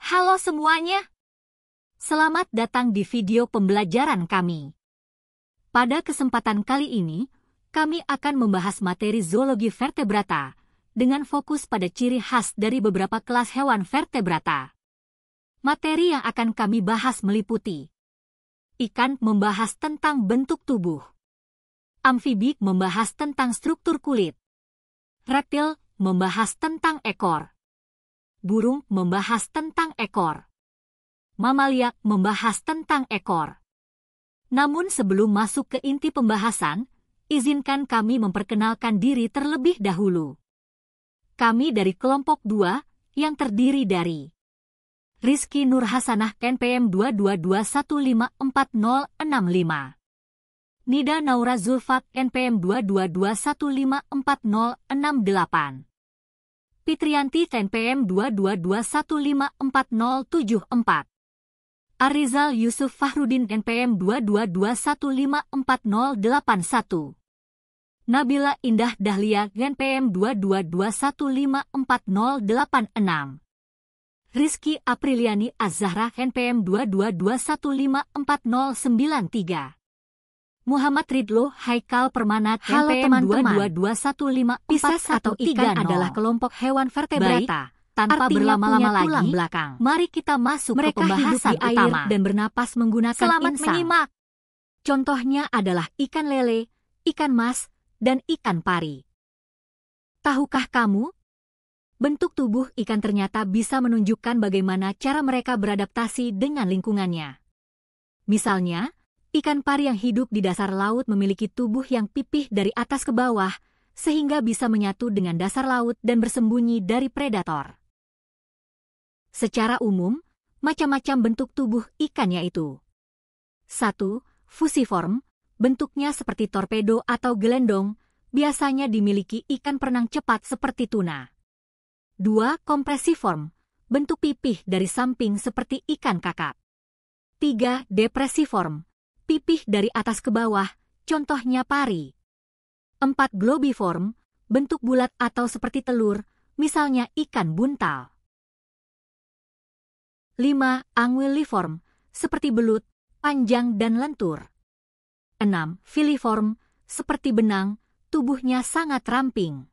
Halo semuanya, selamat datang di video pembelajaran kami. Pada kesempatan kali ini, kami akan membahas materi zoologi vertebrata dengan fokus pada ciri khas dari beberapa kelas hewan vertebrata. Materi yang akan kami bahas meliputi ikan membahas tentang bentuk tubuh, amfibi membahas tentang struktur kulit, reptil membahas tentang ekor, burung membahas tentang ekor, mamalia membahas tentang ekor. Namun sebelum masuk ke inti pembahasan, izinkan kami memperkenalkan diri terlebih dahulu. Kami dari kelompok 2 yang terdiri dari Rizky Nurhasanah NPM 222154065, Nida Naura Zulfat NPM 222154068, Fitrianti NPM 222154074, Arizal Yusuf Fahrudin NPM 222154081, Nabila Indah Dahlia NPM 222154086, Rizky Apriliani Az-Zahra NPM 222154093, Muhammad Ridlo Haikal Permana NPM 222154030. Pisces atau ikan adalah kelompok hewan vertebrata. Tanpa berlama-lama lagi, mari kita masuk ke pembahasan utama dan bernapas menggunakan Selamat insang. menyimak. Contohnya adalah ikan lele, ikan mas, dan ikan pari. Tahukah kamu? Bentuk tubuh ikan ternyata bisa menunjukkan bagaimana cara mereka beradaptasi dengan lingkungannya. Misalnya, ikan pari yang hidup di dasar laut memiliki tubuh yang pipih dari atas ke bawah, sehingga bisa menyatu dengan dasar laut dan bersembunyi dari predator. Secara umum, macam-macam bentuk tubuh ikan yaitu 1. Fusiform, bentuknya seperti torpedo atau gelendong, biasanya dimiliki ikan perenang cepat seperti tuna. 2. Kompresiform, bentuk pipih dari samping seperti ikan kakap. 3. Depresiform, pipih dari atas ke bawah, contohnya pari. 4. Globiform, bentuk bulat atau seperti telur, misalnya ikan buntal. 5. Anguilliform, seperti belut, panjang dan lentur. 6. Filiform, seperti benang, tubuhnya sangat ramping.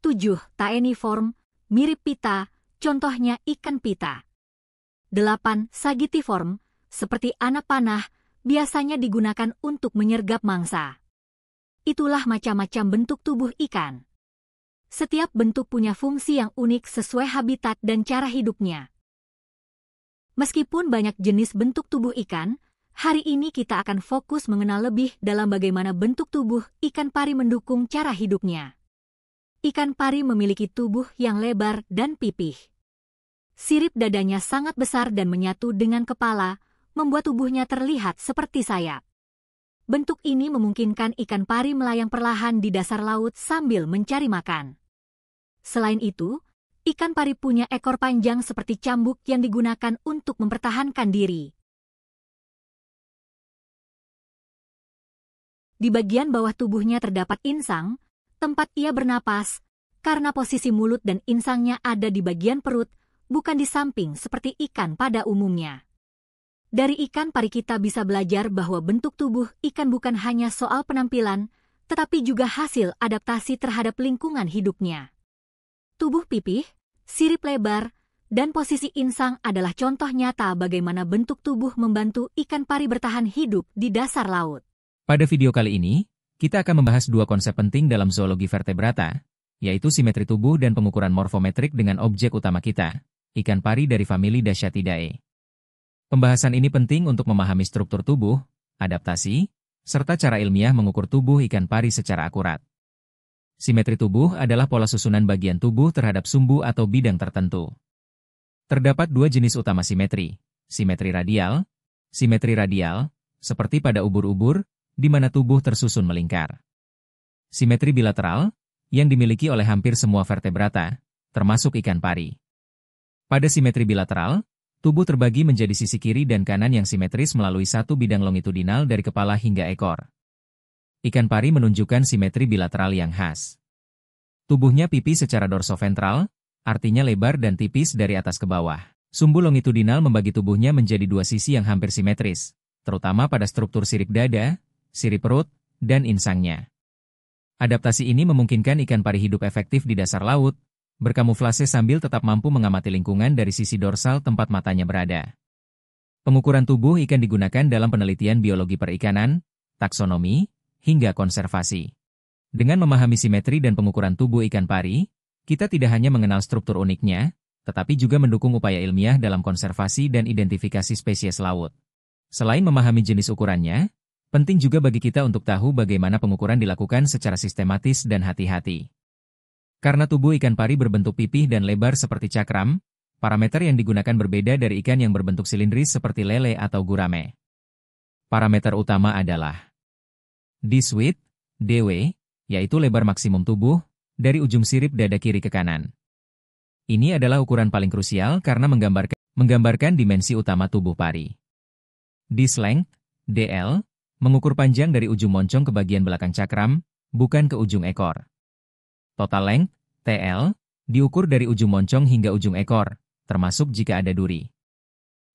7. Taeniform, mirip pita, contohnya ikan pita. 8. Sagitthiform, seperti anak panah, biasanya digunakan untuk menyergap mangsa. Itulah macam-macam bentuk tubuh ikan. Setiap bentuk punya fungsi yang unik sesuai habitat dan cara hidupnya. Meskipun banyak jenis bentuk tubuh ikan, hari ini kita akan fokus mengenal lebih dalam bagaimana bentuk tubuh ikan pari mendukung cara hidupnya. Ikan pari memiliki tubuh yang lebar dan pipih. Sirip dadanya sangat besar dan menyatu dengan kepala, membuat tubuhnya terlihat seperti sayap. Bentuk ini memungkinkan ikan pari melayang perlahan di dasar laut sambil mencari makan. Selain itu, ikan pari punya ekor panjang seperti cambuk yang digunakan untuk mempertahankan diri. Di bagian bawah tubuhnya terdapat insang, tempat ia bernapas, karena posisi mulut dan insangnya ada di bagian perut, bukan di samping seperti ikan pada umumnya. Dari ikan pari kita bisa belajar bahwa bentuk tubuh ikan bukan hanya soal penampilan, tetapi juga hasil adaptasi terhadap lingkungan hidupnya. Tubuh pipih, sirip lebar, dan posisi insang adalah contoh nyata bagaimana bentuk tubuh membantu ikan pari bertahan hidup di dasar laut. Pada video kali ini, kita akan membahas dua konsep penting dalam zoologi vertebrata, yaitu simetri tubuh dan pengukuran morfometrik dengan objek utama kita, ikan pari dari famili Dasyatidae. Pembahasan ini penting untuk memahami struktur tubuh, adaptasi, serta cara ilmiah mengukur tubuh ikan pari secara akurat. Simetri tubuh adalah pola susunan bagian tubuh terhadap sumbu atau bidang tertentu. Terdapat dua jenis utama simetri, simetri radial, seperti pada ubur-ubur, di mana tubuh tersusun melingkar. Simetri bilateral, yang dimiliki oleh hampir semua vertebrata, termasuk ikan pari. Pada simetri bilateral, tubuh terbagi menjadi sisi kiri dan kanan yang simetris melalui satu bidang longitudinal dari kepala hingga ekor. Ikan pari menunjukkan simetri bilateral yang khas. Tubuhnya pipih secara dorsoventral, artinya lebar dan tipis dari atas ke bawah. Sumbu longitudinal membagi tubuhnya menjadi dua sisi yang hampir simetris, terutama pada struktur sirip dada, sirip perut, dan insangnya. Adaptasi ini memungkinkan ikan pari hidup efektif di dasar laut, berkamuflase sambil tetap mampu mengamati lingkungan dari sisi dorsal tempat matanya berada. Pengukuran tubuh ikan digunakan dalam penelitian biologi perikanan, taksonomi, hingga konservasi. Dengan memahami simetri dan pengukuran tubuh ikan pari, kita tidak hanya mengenal struktur uniknya, tetapi juga mendukung upaya ilmiah dalam konservasi dan identifikasi spesies laut. Selain memahami jenis ukurannya, penting juga bagi kita untuk tahu bagaimana pengukuran dilakukan secara sistematis dan hati-hati. Karena tubuh ikan pari berbentuk pipih dan lebar seperti cakram, parameter yang digunakan berbeda dari ikan yang berbentuk silindris seperti lele atau gurame. Parameter utama adalah dish width, DW, yaitu lebar maksimum tubuh, dari ujung sirip dada kiri ke kanan. Ini adalah ukuran paling krusial karena menggambarkan dimensi utama tubuh pari. Dish length, DL, mengukur panjang dari ujung moncong ke bagian belakang cakram, bukan ke ujung ekor. Total length, TL, diukur dari ujung moncong hingga ujung ekor, termasuk jika ada duri.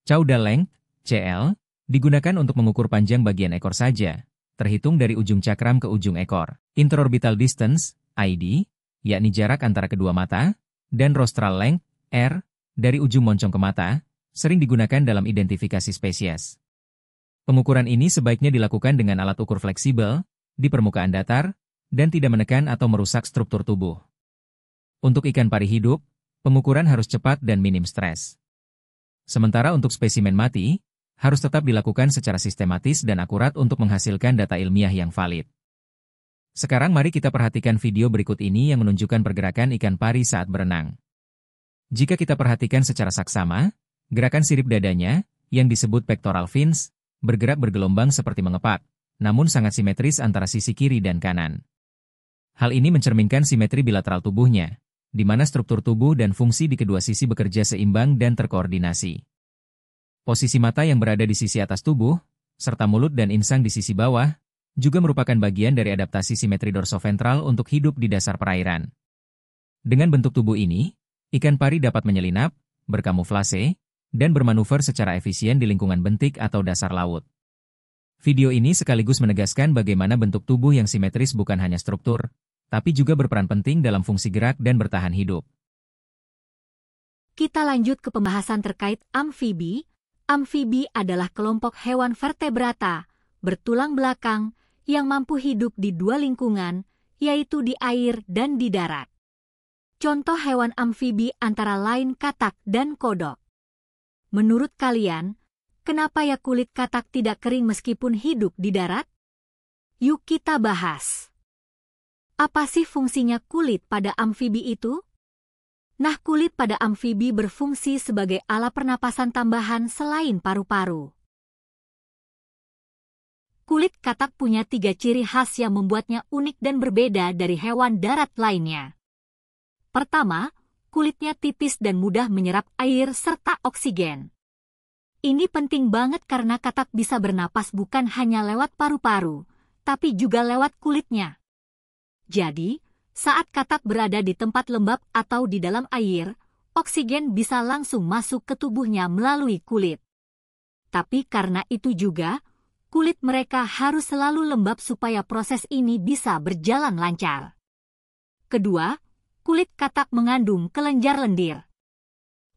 Caudal length, CL, digunakan untuk mengukur panjang bagian ekor saja, terhitung dari ujung cakram ke ujung ekor. Interorbital distance, ID, yakni jarak antara kedua mata, dan rostral length, R, dari ujung moncong ke mata, sering digunakan dalam identifikasi spesies. Pengukuran ini sebaiknya dilakukan dengan alat ukur fleksibel, di permukaan datar, dan tidak menekan atau merusak struktur tubuh. Untuk ikan pari hidup, pengukuran harus cepat dan minim stres. Sementara untuk spesimen mati, harus tetap dilakukan secara sistematis dan akurat untuk menghasilkan data ilmiah yang valid. Sekarang mari kita perhatikan video berikut ini yang menunjukkan pergerakan ikan pari saat berenang. Jika kita perhatikan secara saksama, gerakan sirip dadanya, yang disebut pectoral fins, bergerak bergelombang seperti mengepak, namun sangat simetris antara sisi kiri dan kanan. Hal ini mencerminkan simetri bilateral tubuhnya, di mana struktur tubuh dan fungsi di kedua sisi bekerja seimbang dan terkoordinasi. Posisi mata yang berada di sisi atas tubuh, serta mulut dan insang di sisi bawah, juga merupakan bagian dari adaptasi simetri dorsoventral untuk hidup di dasar perairan. Dengan bentuk tubuh ini, ikan pari dapat menyelinap, berkamuflase, dan bermanuver secara efisien di lingkungan bentik atau dasar laut. Video ini sekaligus menegaskan bagaimana bentuk tubuh yang simetris bukan hanya struktur, tapi juga berperan penting dalam fungsi gerak dan bertahan hidup. Kita lanjut ke pembahasan terkait amfibi. Amfibi adalah kelompok hewan vertebrata, bertulang belakang, yang mampu hidup di dua lingkungan, yaitu di air dan di darat. Contoh hewan amfibi antara lain katak dan kodok. Menurut kalian, kenapa ya kulit katak tidak kering meskipun hidup di darat? Yuk kita bahas. Apa sih fungsinya kulit pada amfibi itu? Nah, kulit pada amfibi berfungsi sebagai alat pernapasan tambahan selain paru-paru. Kulit katak punya 3 ciri khas yang membuatnya unik dan berbeda dari hewan darat lainnya. Pertama, kulitnya tipis dan mudah menyerap air serta oksigen. Ini penting banget karena katak bisa bernapas bukan hanya lewat paru-paru, tapi juga lewat kulitnya. Jadi, saat katak berada di tempat lembab atau di dalam air, oksigen bisa langsung masuk ke tubuhnya melalui kulit. Tapi karena itu juga, kulit mereka harus selalu lembab supaya proses ini bisa berjalan lancar. Kedua, kulit katak mengandung kelenjar lendir.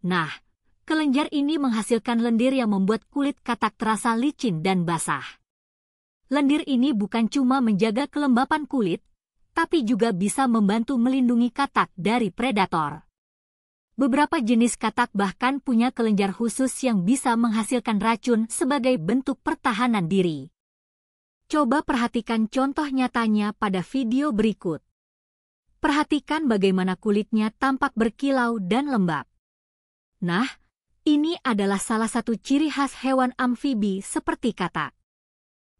Nah, kelenjar ini menghasilkan lendir yang membuat kulit katak terasa licin dan basah. Lendir ini bukan cuma menjaga kelembapan kulit, tapi juga bisa membantu melindungi katak dari predator. Beberapa jenis katak bahkan punya kelenjar khusus yang bisa menghasilkan racun sebagai bentuk pertahanan diri. Coba perhatikan contoh nyatanya pada video berikut. Perhatikan bagaimana kulitnya tampak berkilau dan lembab. Nah, ini adalah salah satu ciri khas hewan amfibi seperti katak.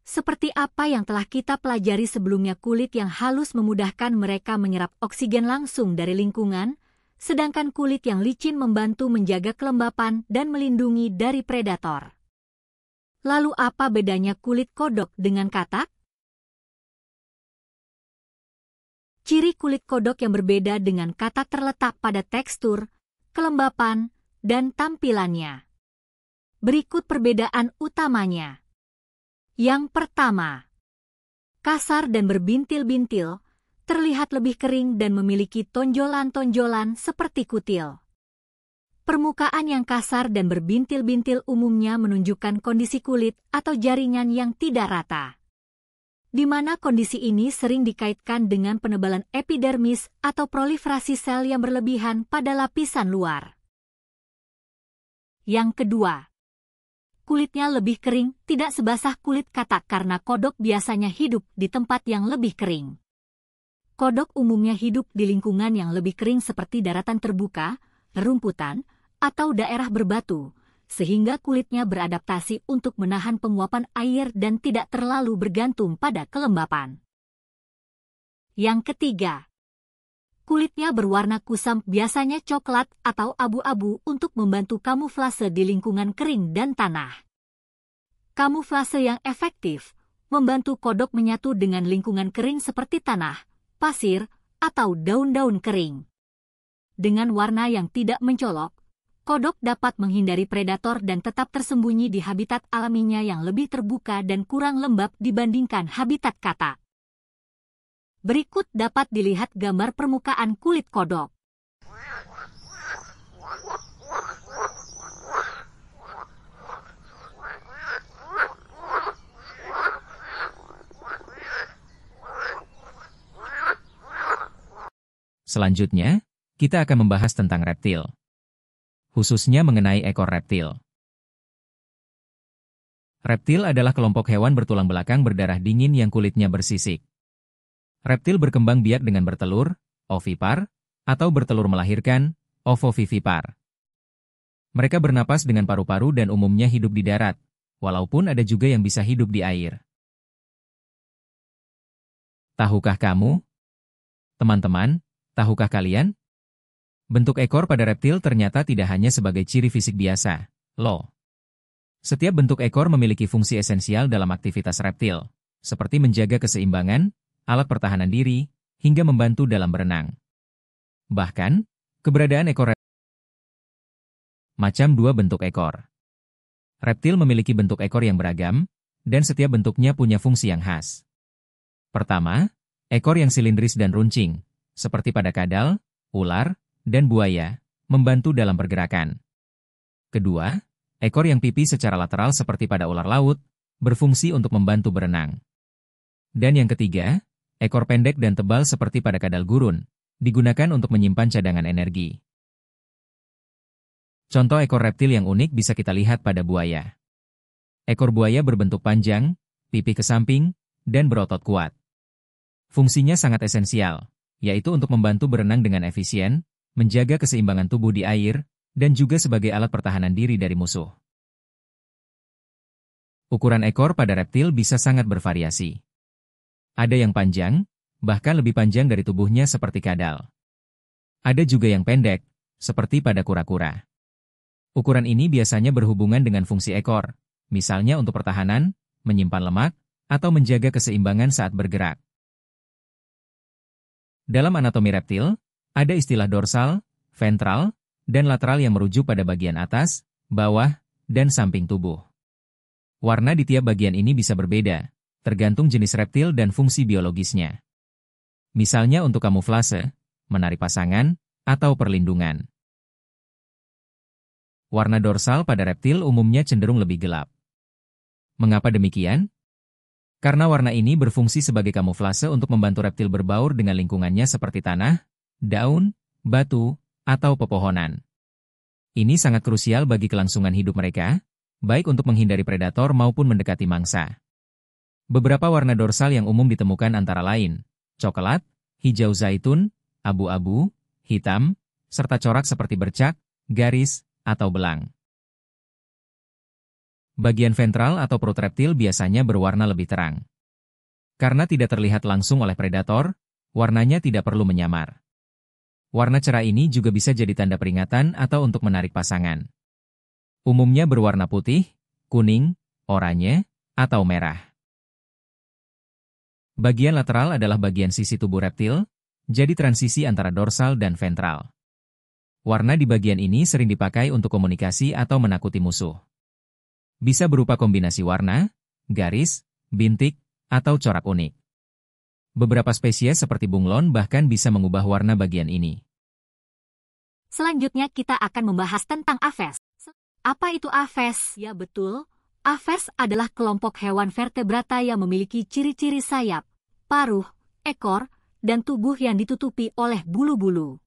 Seperti apa yang telah kita pelajari sebelumnya, kulit yang halus memudahkan mereka menyerap oksigen langsung dari lingkungan, sedangkan kulit yang licin membantu menjaga kelembapan dan melindungi dari predator. Lalu apa bedanya kulit kodok dengan katak? Ciri kulit kodok yang berbeda dengan katak terletak pada tekstur, kelembapan, dan tampilannya. Berikut perbedaan utamanya. Yang pertama, kasar dan berbintil-bintil, terlihat lebih kering dan memiliki tonjolan-tonjolan seperti kutil. Permukaan yang kasar dan berbintil-bintil umumnya menunjukkan kondisi kulit atau jaringan yang tidak rata, di mana kondisi ini sering dikaitkan dengan penebalan epidermis atau proliferasi sel yang berlebihan pada lapisan luar. Yang kedua, kulitnya lebih kering, tidak sebasah kulit katak karena kodok biasanya hidup di tempat yang lebih kering. Kodok umumnya hidup di lingkungan yang lebih kering seperti daratan terbuka, rumputan, atau daerah berbatu, sehingga kulitnya beradaptasi untuk menahan penguapan air dan tidak terlalu bergantung pada kelembapan. Yang ketiga, kulitnya berwarna kusam, biasanya coklat atau abu-abu untuk membantu kamuflase di lingkungan kering dan tanah. Kamuflase yang efektif membantu kodok menyatu dengan lingkungan kering seperti tanah, pasir, atau daun-daun kering. Dengan warna yang tidak mencolok, kodok dapat menghindari predator dan tetap tersembunyi di habitat alaminya yang lebih terbuka dan kurang lembab dibandingkan habitat katak. Berikut dapat dilihat gambar permukaan kulit kodok. Selanjutnya, kita akan membahas tentang reptil, khususnya mengenai ekor reptil. Reptil adalah kelompok hewan bertulang belakang berdarah dingin yang kulitnya bersisik. Reptil berkembang biak dengan bertelur, ovipar, atau bertelur melahirkan, ovovivipar. Mereka bernapas dengan paru-paru dan umumnya hidup di darat, walaupun ada juga yang bisa hidup di air. Tahukah kamu? Teman-teman, tahukah kalian? Bentuk ekor pada reptil ternyata tidak hanya sebagai ciri fisik biasa, loh. Setiap bentuk ekor memiliki fungsi esensial dalam aktivitas reptil, seperti menjaga keseimbangan, alat pertahanan diri, hingga membantu dalam berenang. Bahkan, keberadaan ekor reptil macam dua bentuk ekor. Reptil memiliki bentuk ekor yang beragam, dan setiap bentuknya punya fungsi yang khas. Pertama, ekor yang silindris dan runcing, seperti pada kadal, ular, dan buaya, membantu dalam pergerakan. Kedua, ekor yang pipih secara lateral seperti pada ular laut, berfungsi untuk membantu berenang. Dan yang ketiga, ekor pendek dan tebal seperti pada kadal gurun, digunakan untuk menyimpan cadangan energi. Contoh ekor reptil yang unik bisa kita lihat pada buaya. Ekor buaya berbentuk panjang, pipih ke samping, dan berotot kuat. Fungsinya sangat esensial, yaitu untuk membantu berenang dengan efisien, menjaga keseimbangan tubuh di air, dan juga sebagai alat pertahanan diri dari musuh. Ukuran ekor pada reptil bisa sangat bervariasi. Ada yang panjang, bahkan lebih panjang dari tubuhnya seperti kadal. Ada juga yang pendek, seperti pada kura-kura. Ukuran ini biasanya berhubungan dengan fungsi ekor, misalnya untuk pertahanan, menyimpan lemak, atau menjaga keseimbangan saat bergerak. Dalam anatomi reptil, ada istilah dorsal, ventral, dan lateral yang merujuk pada bagian atas, bawah, dan samping tubuh. Warna di tiap bagian ini bisa berbeda, tergantung jenis reptil dan fungsi biologisnya. Misalnya untuk kamuflase, menarik pasangan, atau perlindungan. Warna dorsal pada reptil umumnya cenderung lebih gelap. Mengapa demikian? Karena warna ini berfungsi sebagai kamuflase untuk membantu reptil berbaur dengan lingkungannya seperti tanah, daun, batu, atau pepohonan. Ini sangat krusial bagi kelangsungan hidup mereka, baik untuk menghindari predator maupun mendekati mangsa. Beberapa warna dorsal yang umum ditemukan antara lain, coklat, hijau zaitun, abu-abu, hitam, serta corak seperti bercak, garis, atau belang. Bagian ventral atau perut reptil biasanya berwarna lebih terang. Karena tidak terlihat langsung oleh predator, warnanya tidak perlu menyamar. Warna cerah ini juga bisa jadi tanda peringatan atau untuk menarik pasangan. Umumnya berwarna putih, kuning, oranye, atau merah. Bagian lateral adalah bagian sisi tubuh reptil, jadi transisi antara dorsal dan ventral. Warna di bagian ini sering dipakai untuk komunikasi atau menakuti musuh. Bisa berupa kombinasi warna, garis, bintik, atau corak unik. Beberapa spesies seperti bunglon bahkan bisa mengubah warna bagian ini. Selanjutnya kita akan membahas tentang aves. Apa itu aves? Ya betul, aves adalah kelompok hewan vertebrata yang memiliki ciri-ciri sayap, paruh, ekor, dan tubuh yang ditutupi oleh bulu-bulu.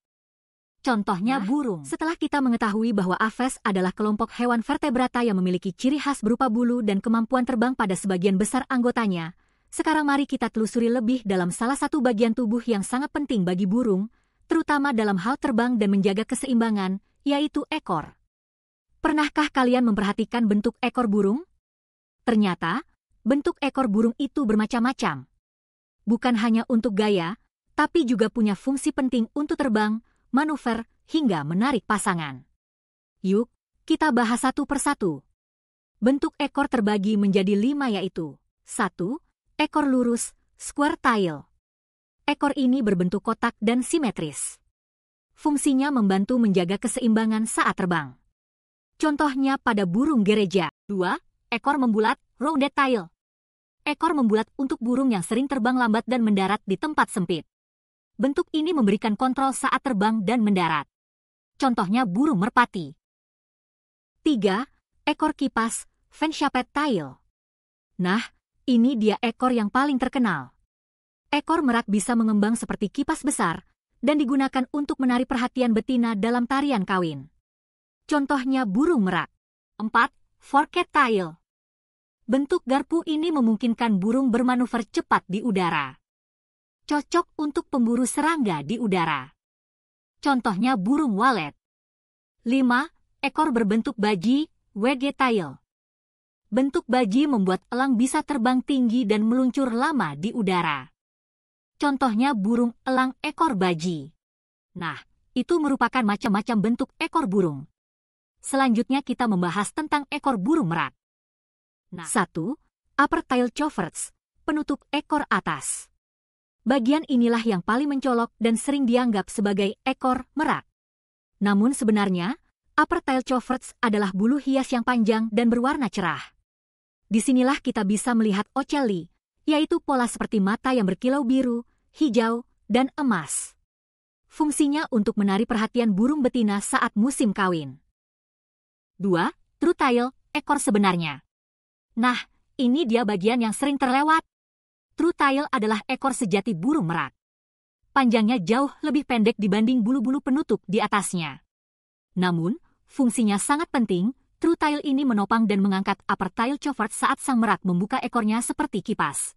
Contohnya burung. Setelah kita mengetahui bahwa aves adalah kelompok hewan vertebrata yang memiliki ciri khas berupa bulu dan kemampuan terbang pada sebagian besar anggotanya, sekarang mari kita telusuri lebih dalam salah satu bagian tubuh yang sangat penting bagi burung, terutama dalam hal terbang dan menjaga keseimbangan, yaitu ekor. Pernahkah kalian memperhatikan bentuk ekor burung? Ternyata, bentuk ekor burung itu bermacam-macam. Bukan hanya untuk gaya, tapi juga punya fungsi penting untuk terbang, manuver, hingga menarik pasangan. Yuk, kita bahas satu persatu. Bentuk ekor terbagi menjadi 5 yaitu 1. Ekor lurus, square tail. Ekor ini berbentuk kotak dan simetris. Fungsinya membantu menjaga keseimbangan saat terbang. Contohnya pada burung gereja. 2. Ekor membulat, rounded tail. Ekor membulat untuk burung yang sering terbang lambat dan mendarat di tempat sempit. Bentuk ini memberikan kontrol saat terbang dan mendarat. Contohnya burung merpati. 3. Ekor kipas, fan-shaped tail. Nah, ini dia ekor yang paling terkenal. Ekor merak bisa mengembang seperti kipas besar dan digunakan untuk menarik perhatian betina dalam tarian kawin. Contohnya burung merak. 4. Forked tail. Bentuk garpu ini memungkinkan burung bermanuver cepat di udara. Cocok untuk pemburu serangga di udara. Contohnya burung walet. 5. Ekor berbentuk baji, wedge tail. Bentuk baji membuat elang bisa terbang tinggi dan meluncur lama di udara. Contohnya burung elang ekor baji. Nah, itu merupakan macam-macam bentuk ekor burung. Selanjutnya kita membahas tentang ekor burung merak. 1. Upper tail coverts, penutup ekor atas. Bagian inilah yang paling mencolok dan sering dianggap sebagai ekor merak. Namun sebenarnya, upper tail coverts adalah bulu hias yang panjang dan berwarna cerah. Disinilah kita bisa melihat ocelli, yaitu pola seperti mata yang berkilau biru, hijau, dan emas. Fungsinya untuk menarik perhatian burung betina saat musim kawin. 2. True tail, ekor sebenarnya. Nah, ini dia bagian yang sering terlewat. True tail adalah ekor sejati burung merak. Panjangnya jauh lebih pendek dibanding bulu-bulu penutup di atasnya. Namun, fungsinya sangat penting. True tail ini menopang dan mengangkat upper tail coverts saat sang merak membuka ekornya seperti kipas.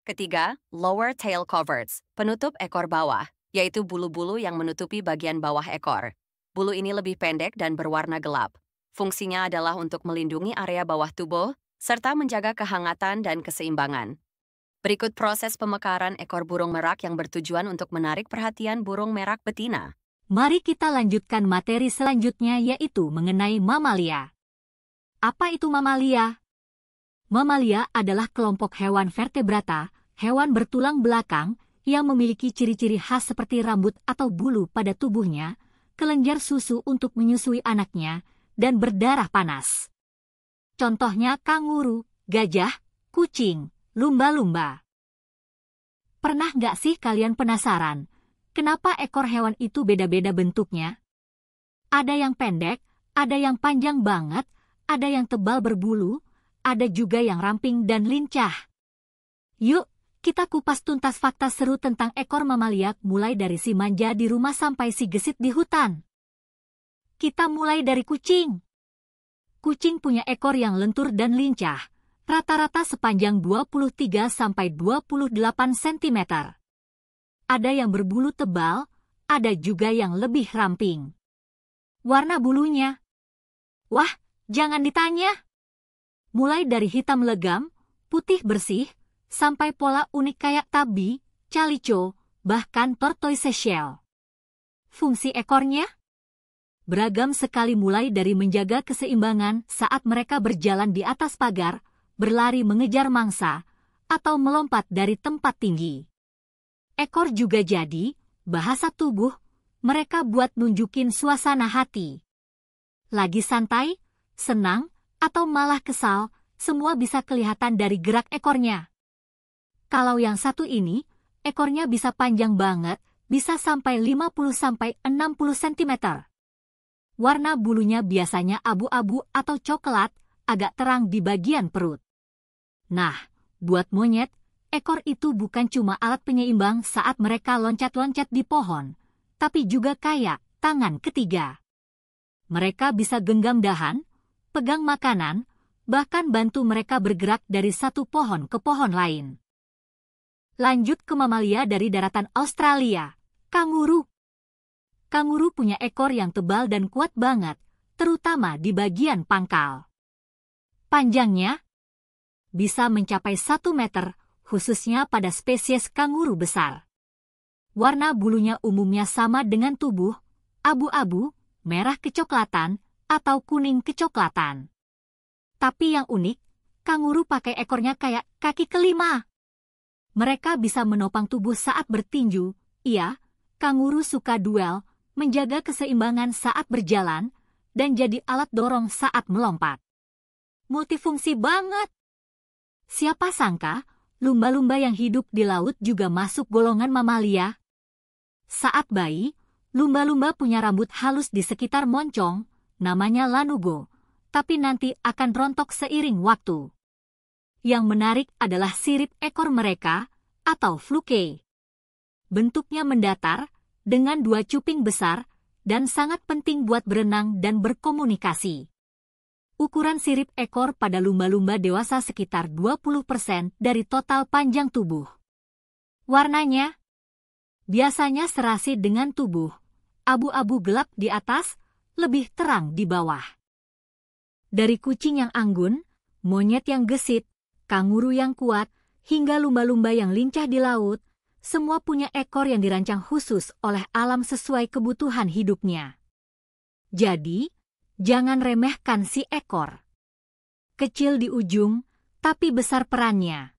Ketiga, lower tail coverts, penutup ekor bawah, yaitu bulu-bulu yang menutupi bagian bawah ekor. Bulu ini lebih pendek dan berwarna gelap. Fungsinya adalah untuk melindungi area bawah tubuh, serta menjaga kehangatan dan keseimbangan. Berikut proses pemekaran ekor burung merak yang bertujuan untuk menarik perhatian burung merak betina. Mari kita lanjutkan materi selanjutnya yaitu mengenai mamalia. Apa itu mamalia? Mamalia adalah kelompok hewan vertebrata, hewan bertulang belakang yang memiliki ciri-ciri khas seperti rambut atau bulu pada tubuhnya, kelenjar susu untuk menyusui anaknya, dan berdarah panas. Contohnya kanguru, gajah, kucing, lumba-lumba. Pernah nggak sih kalian penasaran, kenapa ekor hewan itu beda-beda bentuknya? Ada yang pendek, ada yang panjang banget, ada yang tebal berbulu, ada juga yang ramping dan lincah. Yuk, kita kupas tuntas fakta seru tentang ekor mamalia mulai dari si manja di rumah sampai si gesit di hutan. Kita mulai dari kucing. Kucing punya ekor yang lentur dan lincah, rata-rata sepanjang 23-28 cm. Ada yang berbulu tebal, ada juga yang lebih ramping. Warna bulunya? Wah, jangan ditanya. Mulai dari hitam legam, putih bersih, sampai pola unik kayak tabi, calico, bahkan tortoise shell. Fungsi ekornya? Beragam sekali mulai dari menjaga keseimbangan saat mereka berjalan di atas pagar, berlari mengejar mangsa, atau melompat dari tempat tinggi. Ekor juga jadi bahasa tubuh, mereka buat nunjukin suasana hati. Lagi santai, senang, atau malah kesal, semua bisa kelihatan dari gerak ekornya. Kalau yang satu ini, ekornya bisa panjang banget, bisa sampai 50-60 cm. Warna bulunya biasanya abu-abu atau coklat, agak terang di bagian perut. Nah, buat monyet, ekor itu bukan cuma alat penyeimbang saat mereka loncat-loncat di pohon, tapi juga kayak tangan ketiga. Mereka bisa genggam dahan, pegang makanan, bahkan bantu mereka bergerak dari satu pohon ke pohon lain. Lanjut ke mamalia dari daratan Australia, kanguru. Kanguru punya ekor yang tebal dan kuat banget, terutama di bagian pangkal. Panjangnya bisa mencapai 1 meter, khususnya pada spesies kanguru besar. Warna bulunya umumnya sama dengan tubuh, abu-abu, merah kecoklatan, atau kuning kecoklatan. Tapi yang unik, kanguru pakai ekornya kayak kaki kelima. Mereka bisa menopang tubuh saat bertinju. Iya, kanguru suka duel, menjaga keseimbangan saat berjalan, dan jadi alat dorong saat melompat. Multifungsi banget. Siapa sangka, lumba-lumba yang hidup di laut juga masuk golongan mamalia. Saat bayi, lumba-lumba punya rambut halus di sekitar moncong, namanya lanugo, tapi nanti akan rontok seiring waktu. Yang menarik adalah sirip ekor mereka, atau fluke. Bentuknya mendatar, dengan 2 cuping besar, dan sangat penting buat berenang dan berkomunikasi. Ukuran sirip ekor pada lumba-lumba dewasa sekitar 20% dari total panjang tubuh. Warnanya biasanya serasi dengan tubuh, abu-abu gelap di atas, lebih terang di bawah. Dari kucing yang anggun, monyet yang gesit, kanguru yang kuat, hingga lumba-lumba yang lincah di laut, semua punya ekor yang dirancang khusus oleh alam sesuai kebutuhan hidupnya. Jadi, jangan remehkan si ekor. Kecil di ujung, tapi besar perannya.